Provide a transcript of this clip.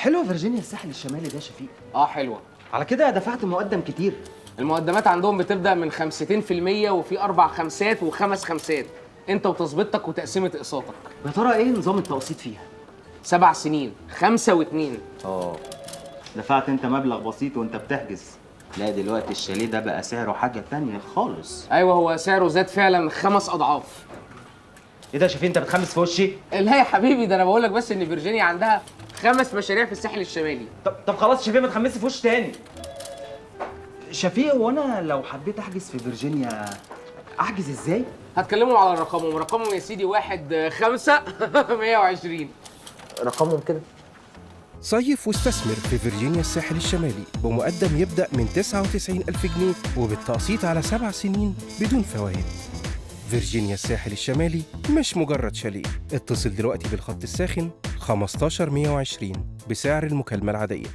حلوه فيرجينيا الساحل الشمالي ده يا شفيق؟ حلوه. على كده دفعت مقدم كتير. المقدمات عندهم بتبدا من 50% وفي 4 خمسات و5 خمسات، انت وتظبيطك وتقسيمه اقساطك. يا ترى ايه نظام التقسيط فيها؟ 7 سنين 5 و2. دفعت انت مبلغ بسيط وانت بتحجز. لا دلوقتي الشاليه ده بقى سعره حاجه تانية خالص. ايوه هو سعره زاد فعلا 5 اضعاف. ايه ده يا شفيق انت بتخمس في وشي؟ لا يا حبيبي، ده انا بقول لك بس ان فيرجينيا عندها 5 مشاريع في الساحل الشمالي. طب خلاص شفيق ما تخمسش في وشي تاني. شفيق وانا لو حبيت احجز في فيرجينيا احجز ازاي؟ هتكلموا على رقمهم يا سيدي 1/5/120. رقمهم كده. صيف واستثمر في فيرجينيا الساحل الشمالي بمقدم يبدأ من 99,000 جنيه وبالتقسيط على 7 سنين بدون فوائد. فيرجينيا الساحل الشمالي مش مجرد شاليه. اتصل دلوقتي بالخط الساخن 15120 بسعر المكالمة العادية.